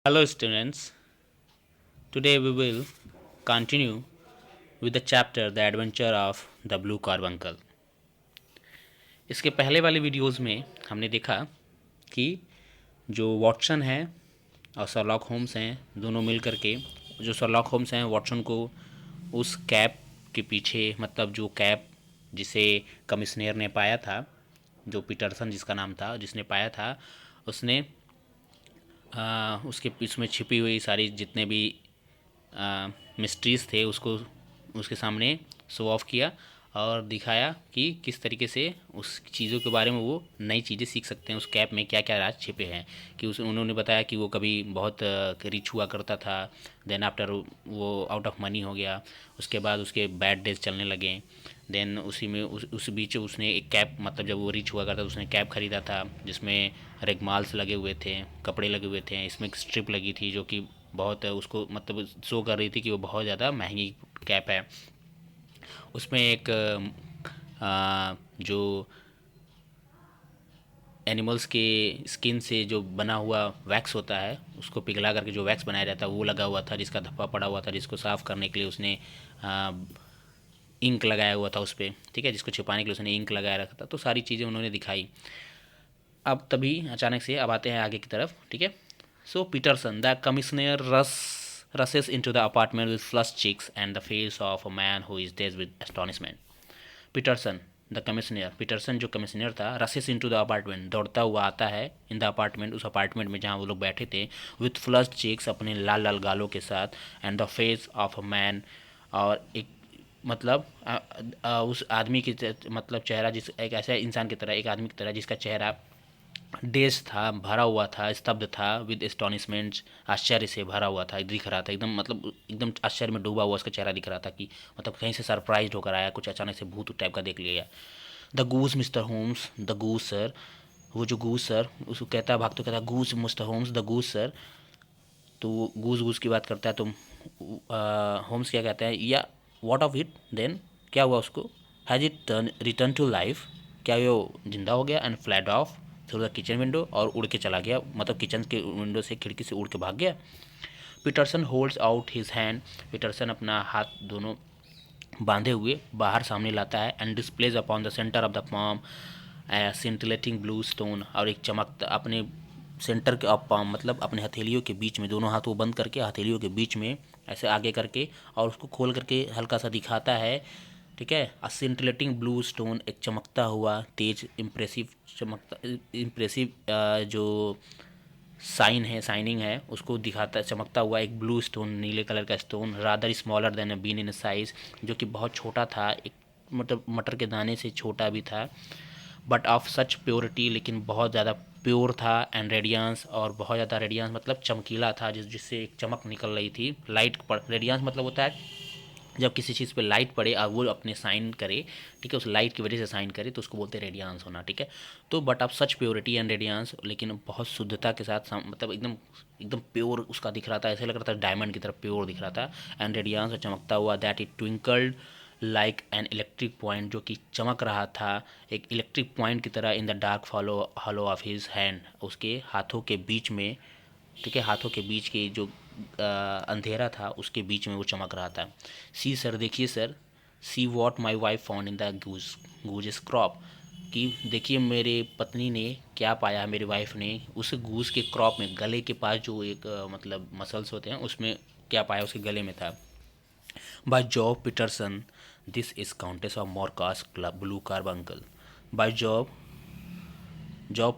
Hello, students. Today we will continue with the chapter The Adventure of the Blue Carbuncle. इसके पहले वाले videos में हमने देखा कि जो वॉटसन है और शर्लॉक होम्स हैं दोनों मिल करके जो शर्लॉक होम्स हैं वॉटसन को उस कैप के पीछे मतलब जो कैप जिसे कमिश्नर ने पाया था, जो पीटरसन जिसका नाम था जिसने पाया था, उसने उसके उसमें छिपी हुई सारी जितने भी मिस्ट्रीज़ थे उसको उसके सामने शो ऑफ किया और दिखाया कि किस तरीके से उस चीज़ों के बारे में वो नई चीज़ें सीख सकते हैं। उस कैप में क्या क्या राज छिपे हैं कि उन्होंने बताया कि वो कभी बहुत रिच हुआ करता था, देन आफ्टर वो आउट ऑफ मनी हो गया, उसके बाद उसके बैड डेज चलने लगे। देन उसी में उस बीच उसने एक कैप मतलब जब वो रिच हुआ करता था उसने कैप खरीदा था जिसमें रेगमाल्स लगे हुए थे, कपड़े लगे हुए थे, इसमें एक स्ट्रिप लगी थी जो कि बहुत उसको मतलब शो कर रही थी कि वो बहुत ज़्यादा महंगी कैप है। उसमें एक जो एनिमल्स के स्किन से जो बना हुआ वैक्स होता है उसको पिघला करके जो वैक्स बनाया जाता है वो लगा हुआ था, जिसका धब्बा पड़ा हुआ था, जिसको साफ़ करने के लिए उसने इंक लगाया हुआ था उस पर, ठीक है, जिसको छिपाने के लिए उसने इंक लगाया रखा था। तो सारी चीज़ें उन्होंने दिखाई। अब तभी अचानक से अब आते हैं आगे की तरफ, ठीक है। So Peterson the commissioner rushes into the apartment with flushed cheeks and the face of a man who is dead with astonishment. Peterson the commissioner, Peterson जो कमिश्नर था, रसेस इनटू द अपार्टमेंट, दौड़ता हुआ आता है in the apartment, उस apartment में जहाँ वो लोग बैठे थे, विथ फ्लश्ड चीक्स, अपने लाल लाल गालों के साथ, and the face of a man, और एक मतलब उस आदमी की मतलब चेहरा, जिस एक ऐसा इंसान की तरह, एक आदमी की तरह जिसका चेहरा डेज था, भरा हुआ था, स्तब्ध था, विद एस्टोनिशमेंट, आश्चर्य से भरा हुआ था, दिख रहा था एकदम, मतलब एकदम आश्चर्य में डूबा हुआ उसका चेहरा दिख रहा था कि मतलब कहीं से सरप्राइज होकर आया, कुछ अचानक से भूत टाइप का देख लिया। The goose mister Holmes, the goose sir, वो जो गूस सर उसको कहता है, भाग तो कहता है goose mister Holmes, the goose sir. तो वो गूस गूस की बात करता है तो होम्स क्या कहता है, या वॉट ऑफ इट देन, क्या हुआ उसको, has it return to life, क्या वो जिंदा हो गया, and flapped off through the kitchen window, और उड़ के चला गया, मतलब किचन के विंडो से, खिड़की से उड़ के भाग गया। Peterson holds out his hand, पीटरसन अपना हाथ दोनों बांधे हुए बाहर सामने लाता है, and displays upon the centre of the palm scintillating blue stone, और एक चमकता अपने सेंटर के ऑफ palm मतलब अपने हथेलियों के बीच में, दोनों हाथ वो बंद करके हथेलियों के बीच में ऐसे आगे करके, और उसको खोल करके हल्का सा दिखाता है, ठीक है। अ सिंटिलेटिंग ब्लू स्टोन, एक चमकता हुआ तेज इम्प्रेसिव, चमकता इम्प्रेसिव जो साइन है, साइनिंग है, उसको दिखाता है, चमकता हुआ एक ब्लू स्टोन, नीले कलर का stone, rather smaller than a bean in size, जो कि बहुत छोटा था, एक मतलब मटर के दाने से छोटा भी था, बट ऑफ सच प्योरिटी, लेकिन बहुत ज़्यादा प्योर था, एंड रेडियंस, और बहुत ज़्यादा रेडियंस मतलब चमकीला था, जिससे एक चमक निकल रही थी, लाइट पर रेडियंस मतलब होता है जब किसी चीज़ पे लाइट पड़े और वो अपने साइन करे, ठीक है, उस लाइट की वजह से साइन करे, तो उसको बोलते हैं रेडियंस होना, ठीक है। तो but of such purity and radiance, लेकिन बहुत शुद्धता के साथ मतलब एकदम एकदम प्योर उसका दिख रहा था, ऐसे लग रहा था डायमंड की तरफ प्योर दिख रहा था, एंड रेडियंस, और चमकता हुआ, that it twinkled like an electric point, जो कि चमक रहा था एक इलेक्ट्रिक पॉइंट की तरह, in the dark hollow of his hand, उसके हाथों के बीच में, ठीक है, हाथों के बीच की जो अंधेरा था उसके बीच में वो चमक रहा था। सी सर, देखिए sir, see what my wife found in the goose crop, कि देखिए मेरे पत्नी ने क्या पाया, मेरी वाइफ ने उस गूज के क्रॉप में, गले के पास जो एक मतलब मसल्स होते हैं उसमें क्या पाया, उसके गले में था। By Job Peterson, this is Countess of Morcar's blue carbuncle, by Job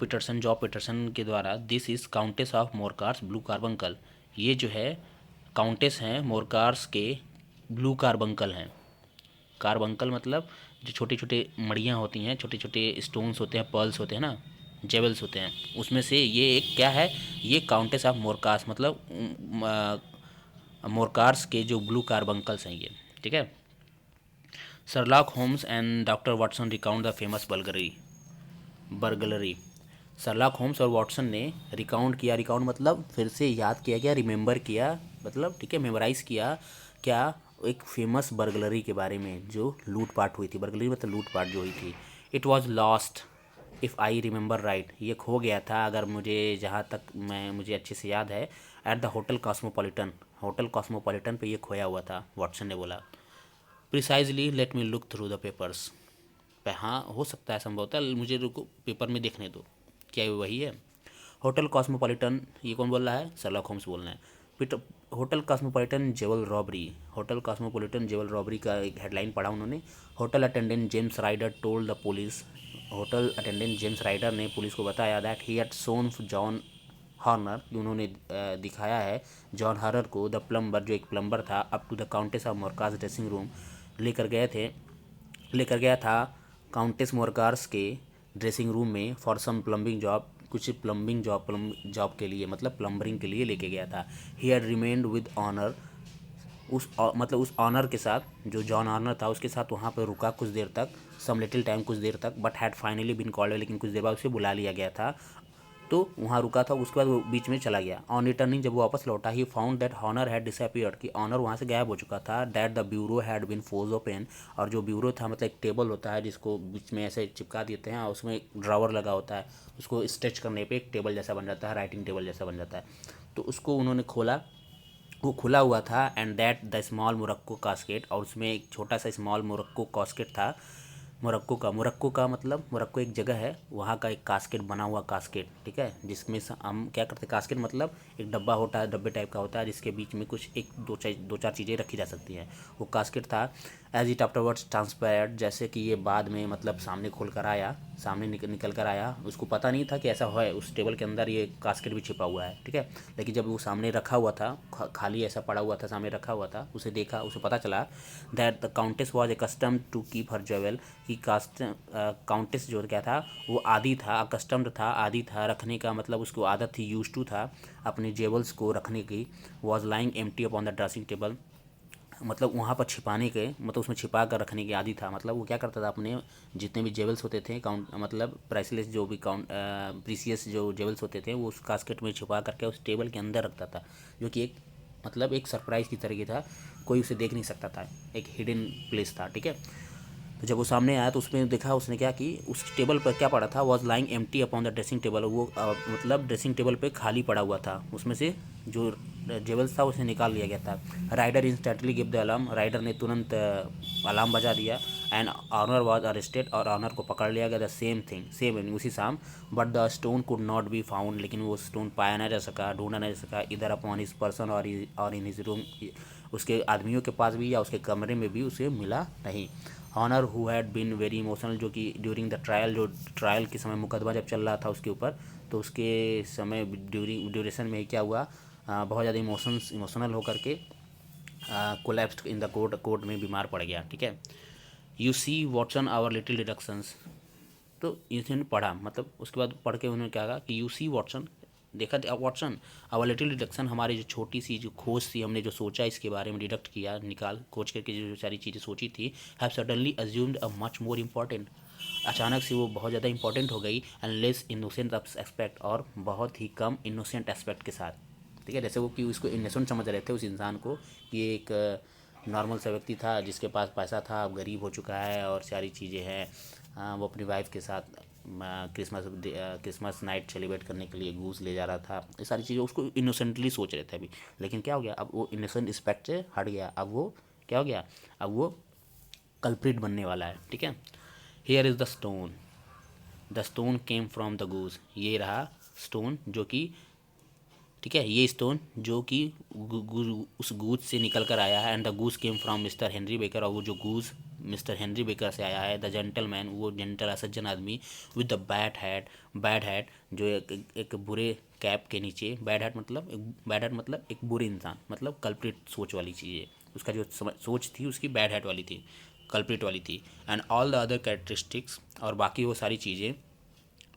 Peterson के द्वारा, this is Countess of Morcar's blue carbuncle, ये जो है काउंटेस हैं मोरकार्स के ब्लू कार्बंकल हैं। कार्बंकल मतलब जो छोटे छोटे मड़ियाँ होती हैं, छोटे छोटे स्टोन्स होते हैं, पर्ल्स होते हैं ना, जेवल्स होते हैं, उसमें से ये एक क्या है, ये काउंटेस ऑफ मोरकास मतलब मोरकार्स के जो ब्लू कार्बंकल्स हैं ये, ठीक है। Sherlock Holmes and doctor Watson recount the famous burglary, Sherlock Holmes और वाटसन ने रिकाउंट किया, रिकाउंट मतलब फिर से याद किया गया, रिमेंबर किया मतलब, ठीक है, मेमोराइज किया, क्या, एक फेमस बर्गलरी के बारे में जो लूटपाट हुई थी, बर्गलरी मतलब लूटपाट जो हुई थी। It was lost if I remember right, ये खो गया था अगर मुझे, जहाँ तक मैं मुझे अच्छे से याद है, at the hotel cosmopolitan, hotel cosmopolitan पे ये खोया हुआ था, वॉटसन ने बोला। Precisely let me look through the papers, हाँ हो सकता है, संभवतः मुझे रुको पेपर में देखने दो, क्या ये वही है? होटल कॉस्मोपॉलिटन, ये कौन बोल रहा है? शर्लॉक होम्स बोल रहे हैं। Peter, hotel Cosmopolitan jewel robbery, hotel Cosmopolitan jewel robbery का एक हेडलाइन पढ़ा उन्होंने। Hotel attendant James Ryder told the police, hotel attendant James Ryder ने पुलिस को बताया that he had shown John Horner, उन्होंने दिखाया है जॉन हॉर्नर को, द प्लम्बर, जो एक प्लम्बर था, up to the Countess of Morcar's dressing room, लेकर गया था काउंटेस मोरकास के ड्रेसिंग रूम में फॉर सम प्लम्बिंग जॉब, कुछ प्लम्बिंग जॉब के लिए, मतलब प्लम्बरिंग के लिए लेके गया था। He had remained with Horner, मतलब उस ऑनर के साथ, जो जॉन ऑनर था उसके साथ वहाँ पर रुका कुछ देर तक, सम लिटिल टाइम, कुछ देर तक, but had finally bin called, लेकिन कुछ देर बाद उसे बुला लिया गया था, तो वहाँ रुका था, उसके बाद वो बीच में चला गया। ऑन रिटर्निंग, जब वो वापस लौटा, he found that Horner had disappeared, कि ऑनर वहाँ से गायब हो चुका था। That the bureau had been force open, और जो ब्यूरो था, मतलब एक टेबल होता है जिसको बीच में ऐसे चिपका देते हैं और उसमें एक ड्रावर लगा होता है, उसको स्ट्रेच करने पे एक टेबल जैसा बन जाता है, राइटिंग टेबल जैसा बन जाता है, तो उसको उन्होंने खोला, वो खुला हुआ था। And that the small Morocco casket, और उसमें एक छोटा सा स्मॉल मोरक्को कास्केट था। मोरक्को का मतलब, मोरक्को एक जगह है, वहाँ का एक कास्केट बना हुआ कास्केट, ठीक है, जिसमें हम क्या करते हैं, कास्केट मतलब एक डब्बा होता है, डब्बे टाइप का होता है, जिसके बीच में कुछ एक दो चार चीज़ें रखी जा सकती हैं, वो कास्केट था। एज इट आफ्टरवर्ड्स ट्रांसपेयर्ड, जैसे कि ये बाद में मतलब सामने खोल कर आया, सामने निकल कर आया, उसको पता नहीं था कि ऐसा है, उस टेबल के अंदर ये कास्केट भी छिपा हुआ है, ठीक है, लेकिन जब वो सामने रखा हुआ था, खाली ऐसा पड़ा हुआ था, सामने रखा हुआ था, उसे देखा, उसे पता चला that the countess was accustomed to keep her jewel, कि काउंटेस जो क्या था, वो आदी था, अकस्टम्ड था, आदि था, रखने का मतलब उसको आदत थी, यूज टू था अपने जेवल्स को रखने की। Was lying empty upon the dressing table, मतलब वहाँ पर छिपाने के, मतलब उसमें छिपा कर रखने की आदि था, मतलब वो क्या करता था, अपने जितने भी जेवल्स होते थे, काउंट मतलब प्राइसलेस जो भी प्रीसियस जो जेवल्स होते थे, वो उस कास्केट में छिपा करके उस टेबल के अंदर रखता था, जो कि एक मतलब एक सरप्राइज़ की तरह था, कोई उसे देख नहीं सकता था, एक हिडन प्लेस था, ठीक है। तो जब वो सामने आया तो उसमें देखा, उसने क्या कि उस टेबल पर क्या पड़ा था, was lying empty upon the dressing table, वो मतलब ड्रेसिंग टेबल पे खाली पड़ा हुआ था, उसमें से जो जेवल्स था उसे निकाल लिया गया था। Ryder instantly give the alarm, Ryder ने तुरंत अलार्म बजा दिया। एंड ऑनर वॉज अरेस्टेड, और ऑनर को पकड़ लिया गया, द सेम थिंग, सेम उसी शाम। But the stone could not be found, लेकिन वो स्टोन पाया ना जा सका, ढूंढा ना जा सका, इधर अपॉन हिज पर्सन और इन हिज रूम, उसके आदमियों के पास भी या उसके कमरे में भी उसे मिला नहीं। Horner who had been very emotional, जो कि ड्यूरिंग द ट्रायल, जो ट्रायल के समय मुकदमा जब चल रहा था उसके ऊपर, तो उसके समय ड्यूरेशन में क्या हुआ, बहुत ज़्यादा इमोशनल होकर के कोलैप्स्ड इन द कोर्ट में बीमार पड़ गया, ठीक है। You see Watson our little deductions, तो इन्होंने पढ़ा, मतलब उसके बाद पढ़ के उन्होंने क्या कहा कि यू सी वॉटसन, देखा वॉटसन आवर लिटिल डिडक्शन, हमारी जो छोटी सी जो खोज थी, हमने जो सोचा इसके बारे में, डिडक्ट किया, खोज करके जो सारी चीज़ें सोची थी, have suddenly assumed a much more important, अचानक से वो बहुत ज़्यादा इंपॉर्टेंट हो गई, एंड लेस इनोसेंट एस्पेक्ट, और बहुत ही कम इनोसेंट एस्पेक्ट के साथ, ठीक है, जैसे वो कि उसको इनोसेंट समझ रहे थे उस इंसान को, कि एक नॉर्मल सा व्यक्ति था जिसके पास पैसा था, अब गरीब हो चुका है और सारी चीज़ें हैं, वो अपनी वाइफ के साथ क्रिसमस नाइट सेलिब्रेट करने के लिए गूस ले जा रहा था, ये सारी चीज़ें उसको इनोसेंटली सोच रहे थे अभी, लेकिन क्या हो गया, अब वो इनोसेंट एस्पेक्ट से हट गया, अब वो क्या हो गया, अब वो कल्प्रिट बनने वाला है, ठीक है। Here is the stone came from the goose, ये रहा स्टोन जो कि, ठीक है, ये स्टोन जो कि उस गूज से निकल कर आया है, and the goose came from mister Henry baker, और वो जो गूज मिस्टर हेनरी बेकर से आया है। द जेंटलमैन, वो जेंटल सज्जन आदमी, विद द बैड हैट, जो एक बुरे कैप के नीचे, बैड हैट मतलब एक बुरे इंसान, मतलब कल्प्रिट सोच वाली चीज़ें, उसका जो सोच थी उसकी बैड हैट वाली थी, कल्प्रिट वाली थी। And all the other characteristics, और बाकी वो सारी चीज़ें,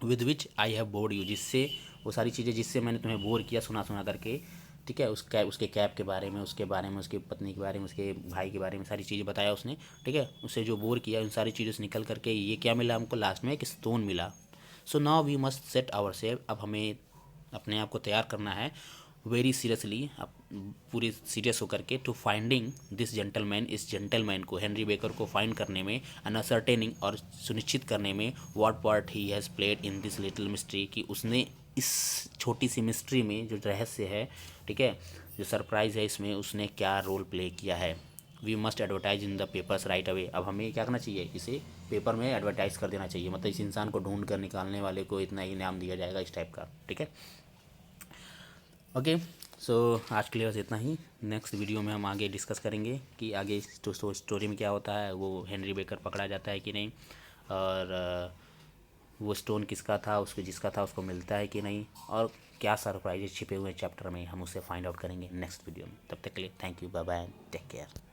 with which I have board you, जिससे वो सारी चीज़ें जिससे मैंने तुम्हें बोर किया सुना करके, ठीक है, उसके कैब के बारे में, उसकी पत्नी के बारे में, उसके भाई के बारे में सारी चीज़ें बताया उसने, ठीक है, उससे जो बोर किया उन सारी चीज़ों से निकल करके ये क्या मिला हमको, लास्ट में एक स्टोन मिला। So now we must set our self, अब हमें अपने आप को तैयार करना है वेरी सीरियसली, पूरे सीरियस होकर के, टू फाइंडिंग दिस जेंटलमैन, इस जेंटलमैन को, हेनरी बेकर को फाइंड करने में, एंड असर्टेनिंग, और सुनिश्चित करने में, what part he has played in this little mystery, कि उसने इस छोटी सी मिस्ट्री में जो रहस्य है, ठीक है, जो सरप्राइज़ है इसमें, उसने क्या रोल प्ले किया है। We must advertise in the papers right away. अब हमें क्या करना चाहिए, इसे पेपर में एडवर्टाइज़ कर देना चाहिए, मतलब इस इंसान को ढूंढ कर निकालने वाले को इतना ही इनाम दिया जाएगा, इस टाइप का, ठीक है। ओके, सो आज के लिए बस इतना ही। नेक्स्ट वीडियो में हम आगे डिस्कस करेंगे कि आगे स्टोरी में क्या होता है, वो हेनरी बेकर पकड़ा जाता है कि नहीं, और वो स्टोन किसका था, उसको जिसका था उसको मिलता है कि नहीं, और क्या सरप्राइजेस छिपे हुए हैं चैप्टर में, हम उसे फाइंड आउट करेंगे नेक्स्ट वीडियो में। तब तक के लिए thank you, bye bye, take care.